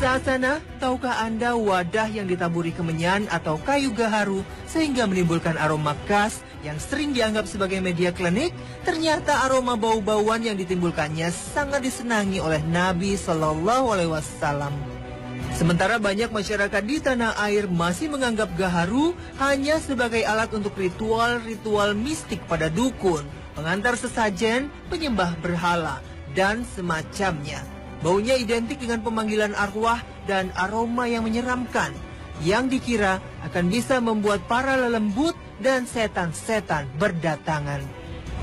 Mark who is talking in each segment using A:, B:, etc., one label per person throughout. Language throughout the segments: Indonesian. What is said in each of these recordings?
A: Pemirsa Asana, tahukah Anda wadah yang ditaburi kemenyan atau kayu gaharu sehingga menimbulkan aroma khas yang sering dianggap sebagai media klinik? Ternyata aroma bau-bauan yang ditimbulkannya sangat disenangi oleh Nabi Shallallahu Alaihi Wasallam. Sementara banyak masyarakat di tanah air masih menganggap gaharu hanya sebagai alat untuk ritual-ritual mistik pada dukun, pengantar sesajen, penyembah berhala, dan semacamnya. Baunya identik dengan pemanggilan arwah dan aroma yang menyeramkan, yang dikira akan bisa membuat para lelembut dan setan-setan berdatangan.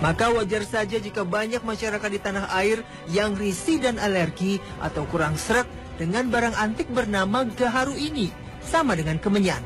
A: Maka wajar saja jika banyak masyarakat di tanah air yang risih dan alergi atau kurang sreg dengan barang antik bernama gaharu ini, sama dengan kemenyan.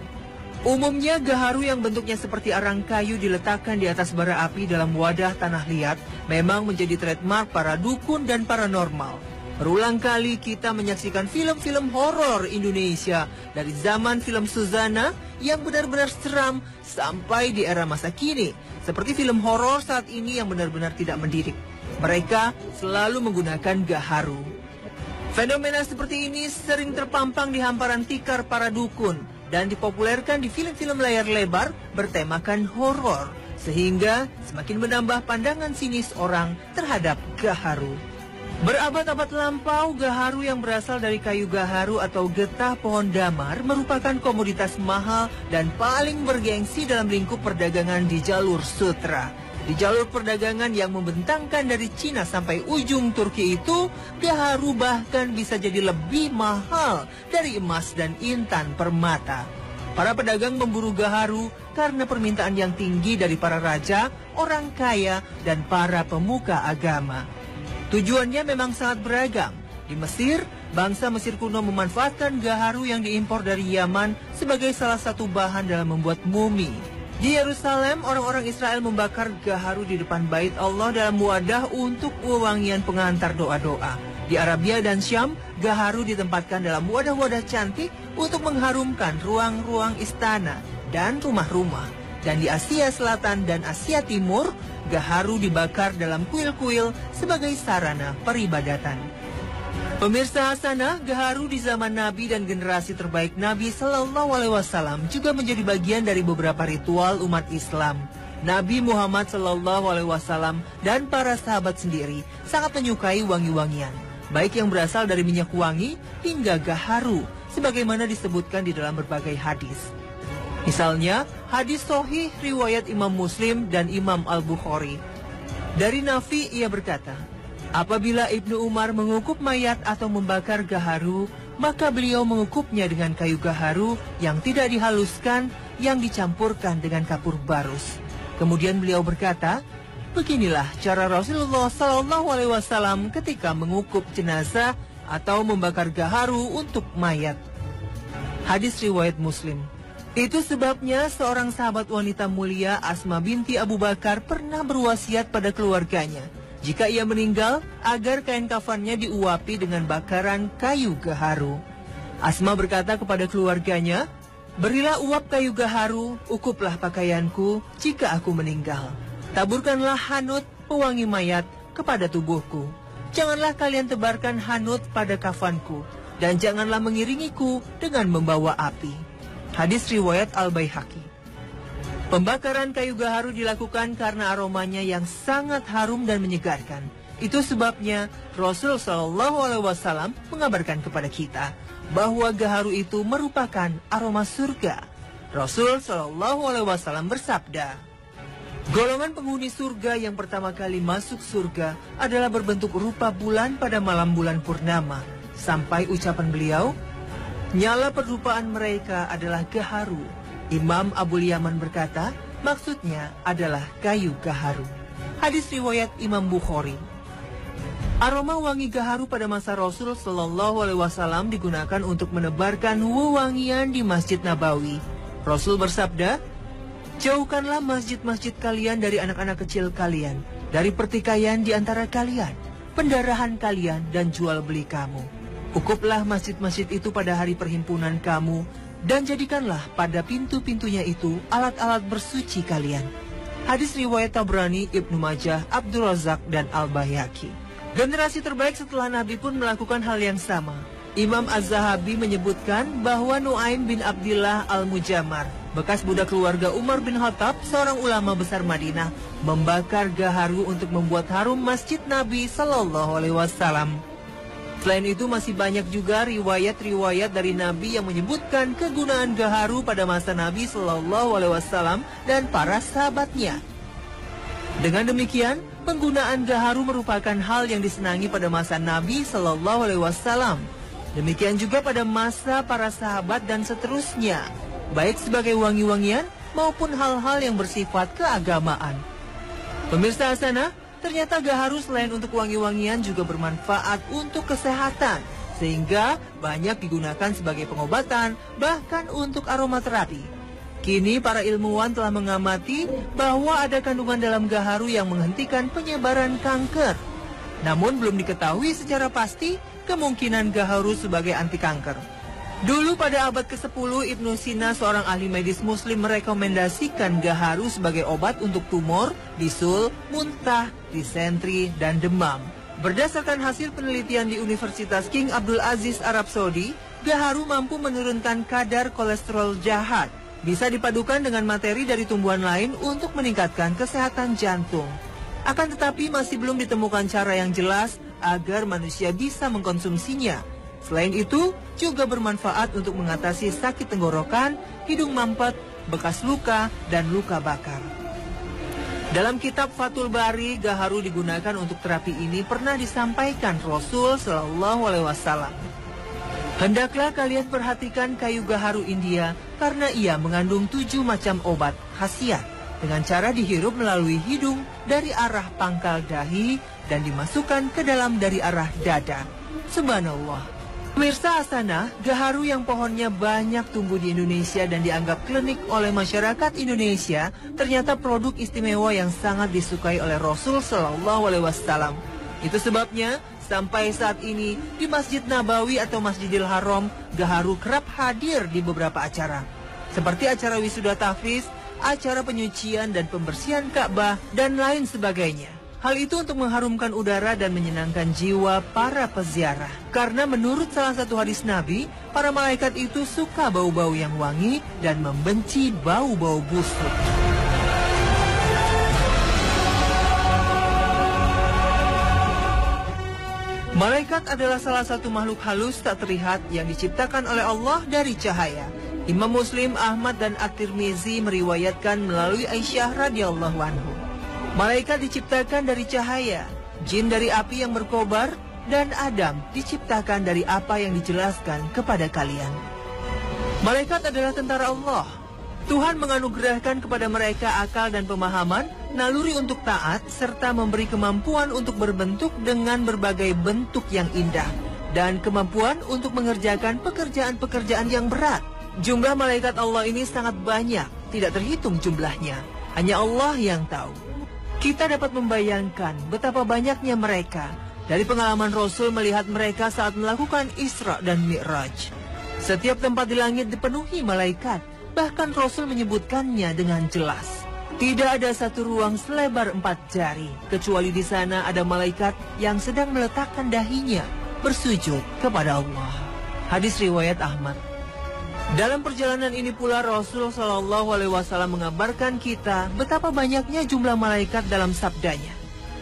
A: Umumnya gaharu yang bentuknya seperti arang kayu diletakkan di atas bara api dalam wadah tanah liat memang menjadi trademark para dukun dan paranormal. Berulang kali kita menyaksikan film-film horor Indonesia dari zaman film Suzana yang benar-benar seram sampai di era masa kini. Seperti film horor saat ini yang benar-benar tidak mendidik. Mereka selalu menggunakan gaharu. Fenomena seperti ini sering terpampang di hamparan tikar para dukun dan dipopulerkan di film-film layar lebar bertemakan horor, sehingga semakin menambah pandangan sinis orang terhadap gaharu. Berabad-abad lampau, gaharu yang berasal dari kayu gaharu atau getah pohon damar merupakan komoditas mahal dan paling bergengsi dalam lingkup perdagangan di jalur sutra. Di jalur perdagangan yang membentangkan dari Cina sampai ujung Turki itu, gaharu bahkan bisa jadi lebih mahal dari emas dan intan permata. Para pedagang memburu gaharu karena permintaan yang tinggi dari para raja, orang kaya, dan para pemuka agama. Tujuannya memang sangat beragam. Di Mesir, bangsa Mesir kuno memanfaatkan gaharu yang diimpor dari Yaman sebagai salah satu bahan dalam membuat mumi. Di Yerusalem, orang-orang Israel membakar gaharu di depan bait Allah dalam wadah untuk wewangian pengantar doa-doa. Di Arabia dan Syam, gaharu ditempatkan dalam wadah-wadah cantik untuk mengharumkan ruang-ruang istana dan rumah-rumah. Dan di Asia Selatan dan Asia Timur, gaharu dibakar dalam kuil-kuil sebagai sarana peribadatan. Pemirsa Hasanah, gaharu di zaman Nabi dan generasi terbaik Nabi Sallallahu Alaihi Wasallam juga menjadi bagian dari beberapa ritual umat Islam. Nabi Muhammad Sallallahu Alaihi Wasallam dan para sahabat sendiri sangat menyukai wangi-wangian, baik yang berasal dari minyak wangi hingga gaharu, sebagaimana disebutkan di dalam berbagai hadis. Misalnya, hadis sahih riwayat Imam Muslim dan Imam Al-Bukhari. Dari Nafi ia berkata, apabila Ibnu Umar mengukup mayat atau membakar gaharu, maka beliau mengukupnya dengan kayu gaharu yang tidak dihaluskan, yang dicampurkan dengan kapur barus. Kemudian beliau berkata, beginilah cara Rasulullah SAW ketika mengukup jenazah atau membakar gaharu untuk mayat. Hadis riwayat Muslim. Itu sebabnya seorang sahabat wanita mulia, Asma binti Abu Bakar, pernah berwasiat pada keluarganya, jika ia meninggal, agar kain kafannya diuapi dengan bakaran kayu gaharu. Asma berkata kepada keluarganya, berilah uap kayu gaharu, ukuplah pakaianku jika aku meninggal. Taburkanlah hanut pewangi mayat kepada tubuhku. Janganlah kalian tebarkan hanut pada kafanku, dan janganlah mengiringiku dengan membawa api. Hadis riwayat Al-Baihaqi. Pembakaran kayu gaharu dilakukan karena aromanya yang sangat harum dan menyegarkan. Itu sebabnya Rasul Shallallahu Alaihi Wasallam mengabarkan kepada kita bahwa gaharu itu merupakan aroma surga. Rasul Shallallahu Alaihi Wasallam bersabda, golongan penghuni surga yang pertama kali masuk surga adalah berbentuk rupa bulan pada malam bulan purnama. Sampai ucapan beliau, nyala perrupaan mereka adalah gaharu. Imam Abu Yaman berkata, maksudnya adalah kayu gaharu. Hadis riwayat Imam Bukhari. Aroma wangi gaharu pada masa Rasul Shallallahu Alaihi Wasallam digunakan untuk menebarkan wewangian di Masjid Nabawi. Rasul bersabda, jauhkanlah masjid-masjid kalian dari anak-anak kecil kalian, dari pertikaian di antara kalian, pendarahan kalian, dan jual beli kamu. Ukuplah masjid-masjid itu pada hari perhimpunan kamu, dan jadikanlah pada pintu-pintunya itu alat-alat bersuci kalian. Hadis riwayat Tabrani, Ibnu Majah, Abdul Razak, dan Al-Baihaqi. Generasi terbaik setelah Nabi pun melakukan hal yang sama. Imam Az-Zahabi menyebutkan bahwa Nuaim bin Abdillah Al-Mujammar, bekas budak keluarga Umar bin Khattab, seorang ulama besar Madinah, membakar gaharu untuk membuat harum Masjid Nabi Sallallahu Alaihi Wasallam. Selain itu masih banyak juga riwayat-riwayat dari Nabi yang menyebutkan kegunaan gaharu pada masa Nabi Sallallahu Alaihi Wasallam dan para sahabatnya. Dengan demikian, penggunaan gaharu merupakan hal yang disenangi pada masa Nabi Sallallahu Alaihi Wasallam. Demikian juga pada masa para sahabat dan seterusnya, baik sebagai wangi-wangian maupun hal-hal yang bersifat keagamaan. Pemirsa Hasanah, ternyata gaharu selain untuk wangi-wangian juga bermanfaat untuk kesehatan, sehingga banyak digunakan sebagai pengobatan, bahkan untuk aromaterapi. Kini para ilmuwan telah mengamati bahwa ada kandungan dalam gaharu yang menghentikan penyebaran kanker. Namun belum diketahui secara pasti kemungkinan gaharu sebagai anti kanker. Dulu pada abad ke-10, Ibnu Sina, seorang ahli medis muslim, merekomendasikan gaharu sebagai obat untuk tumor, bisul, muntah, disentri, dan demam. Berdasarkan hasil penelitian di Universitas King Abdul Aziz Arab Saudi, gaharu mampu menurunkan kadar kolesterol jahat. Bisa dipadukan dengan materi dari tumbuhan lain untuk meningkatkan kesehatan jantung. Akan tetapi masih belum ditemukan cara yang jelas agar manusia bisa mengkonsumsinya. Selain itu, juga bermanfaat untuk mengatasi sakit tenggorokan, hidung mampet, bekas luka, dan luka bakar. Dalam kitab Fathul Bari, gaharu digunakan untuk terapi ini pernah disampaikan Rasul Shallallahu Alaihi Wasallam. Hendaklah kalian perhatikan kayu gaharu India karena ia mengandung 7 macam obat khasiat dengan cara dihirup melalui hidung dari arah pangkal dahi dan dimasukkan ke dalam dari arah dada. Subhanallah. Pemirsa Hasanah, gaharu yang pohonnya banyak tumbuh di Indonesia dan dianggap klinik oleh masyarakat Indonesia ternyata produk istimewa yang sangat disukai oleh Rasul Shallallahu Alaihi Wasallam. Itu sebabnya sampai saat ini di Masjid Nabawi atau Masjidil Haram, gaharu kerap hadir di beberapa acara, seperti acara wisuda tahfiz, acara penyucian dan pembersihan Ka'bah, dan lain sebagainya. Hal itu untuk mengharumkan udara dan menyenangkan jiwa para peziarah. Karena menurut salah satu hadis Nabi, para malaikat itu suka bau-bau yang wangi dan membenci bau-bau busuk. Malaikat adalah salah satu makhluk halus tak terlihat yang diciptakan oleh Allah dari cahaya. Imam Muslim, Ahmad, dan At-Tirmizi meriwayatkan melalui Aisyah radhiyallahu anhu. Malaikat diciptakan dari cahaya, jin dari api yang berkobar, dan Adam diciptakan dari apa yang dijelaskan kepada kalian. Malaikat adalah tentara Allah. Tuhan menganugerahkan kepada mereka akal dan pemahaman, naluri untuk taat, serta memberi kemampuan untuk berbentuk dengan berbagai bentuk yang indah, dan kemampuan untuk mengerjakan pekerjaan-pekerjaan yang berat. Jumlah malaikat Allah ini sangat banyak, tidak terhitung jumlahnya. Hanya Allah yang tahu. Kita dapat membayangkan betapa banyaknya mereka dari pengalaman Rasul melihat mereka saat melakukan Isra dan Mi'raj. Setiap tempat di langit dipenuhi malaikat, bahkan Rasul menyebutkannya dengan jelas. Tidak ada satu ruang selebar 4 jari, kecuali di sana ada malaikat yang sedang meletakkan dahinya bersujud kepada Allah. Hadis riwayat Ahmad. Dalam perjalanan ini pula Rasul Shallallahu Alaihi Wasallam mengabarkan kita betapa banyaknya jumlah malaikat dalam sabdanya.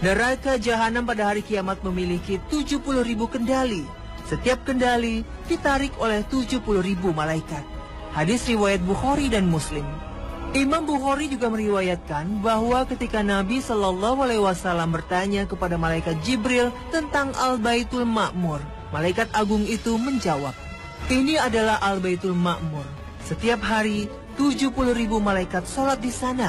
A: Neraka jahanam pada hari kiamat memiliki 70.000 kendali. Setiap kendali ditarik oleh 70.000 malaikat. Hadis riwayat Bukhari dan Muslim. Imam Bukhari juga meriwayatkan bahwa ketika Nabi Shallallahu Alaihi Wasallam bertanya kepada malaikat Jibril tentang Al-Baitul Ma'mur, malaikat agung itu menjawab, "Ini adalah Al-Baitul Ma'mur. Setiap hari 70.000 malaikat sholat di sana,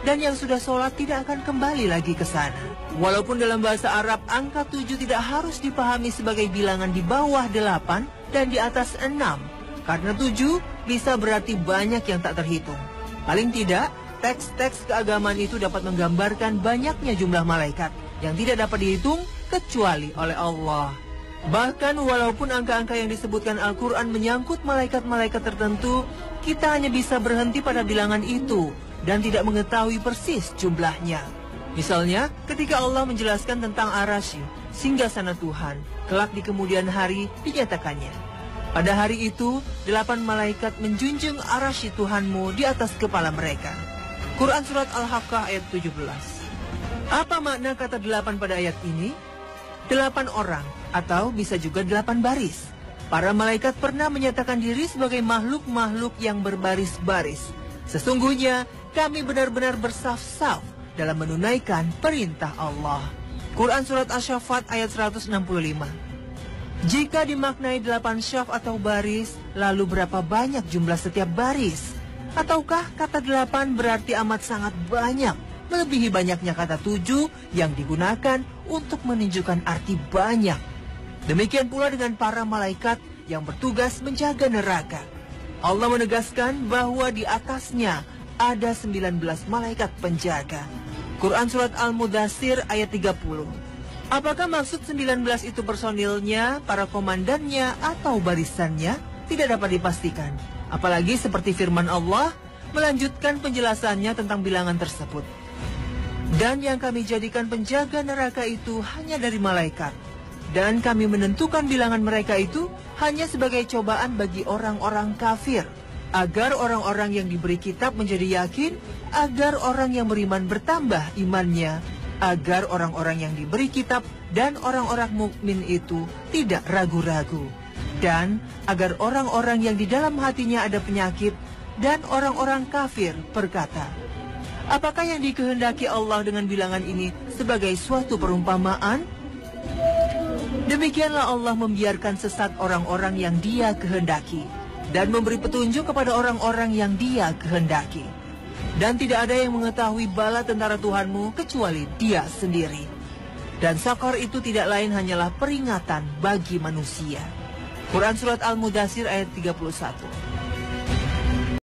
A: dan yang sudah sholat tidak akan kembali lagi ke sana." Walaupun dalam bahasa Arab angka 7 tidak harus dipahami sebagai bilangan di bawah 8 dan di atas 6, karena 7 bisa berarti banyak yang tak terhitung. Paling tidak, teks-teks keagamaan itu dapat menggambarkan banyaknya jumlah malaikat yang tidak dapat dihitung kecuali oleh Allah. Bahkan walaupun angka-angka yang disebutkan Al-Quran menyangkut malaikat-malaikat tertentu, kita hanya bisa berhenti pada bilangan itu dan tidak mengetahui persis jumlahnya. Misalnya, ketika Allah menjelaskan tentang Arasy, singgasana Tuhan, kelak di kemudian hari dinyatakannya. Pada hari itu, 8 malaikat menjunjung Arasy Tuhanmu di atas kepala mereka. Quran Surat Al-Haqqah ayat 17. Apa makna kata 8 pada ayat ini? 8 orang, atau bisa juga 8 baris. Para malaikat pernah menyatakan diri sebagai makhluk-makhluk yang berbaris-baris. Sesungguhnya, kami benar-benar bersaf-saf dalam menunaikan perintah Allah. Quran Surat Asy-Syaffat ayat 165. Jika dimaknai 8 syaf atau baris, lalu berapa banyak jumlah setiap baris? Ataukah kata 8 berarti amat sangat banyak, melebihi banyaknya kata 7 yang digunakan untuk menunjukkan arti banyak? Demikian pula dengan para malaikat yang bertugas menjaga neraka. Allah menegaskan bahwa di atasnya ada 19 malaikat penjaga. Quran Surat Al-Mudaththir ayat 30. Apakah maksud 19 itu personilnya, para komandannya, atau barisannya? Tidak dapat dipastikan. Apalagi seperti firman Allah melanjutkan penjelasannya tentang bilangan tersebut. Dan yang kami jadikan penjaga neraka itu hanya dari malaikat. Dan kami menentukan bilangan mereka itu hanya sebagai cobaan bagi orang-orang kafir, agar orang-orang yang diberi kitab menjadi yakin, agar orang yang beriman bertambah imannya, agar orang-orang yang diberi kitab dan orang-orang mukmin itu tidak ragu-ragu, dan agar orang-orang yang di dalam hatinya ada penyakit dan orang-orang kafir berkata, apakah yang dikehendaki Allah dengan bilangan ini sebagai suatu perumpamaan? Demikianlah Allah membiarkan sesat orang-orang yang Dia kehendaki dan memberi petunjuk kepada orang-orang yang Dia kehendaki. Dan tidak ada yang mengetahui bala tentara Tuhanmu kecuali Dia sendiri. Dan Sakor itu tidak lain hanyalah peringatan bagi manusia. Quran Surat Al-Mudaththir ayat 31.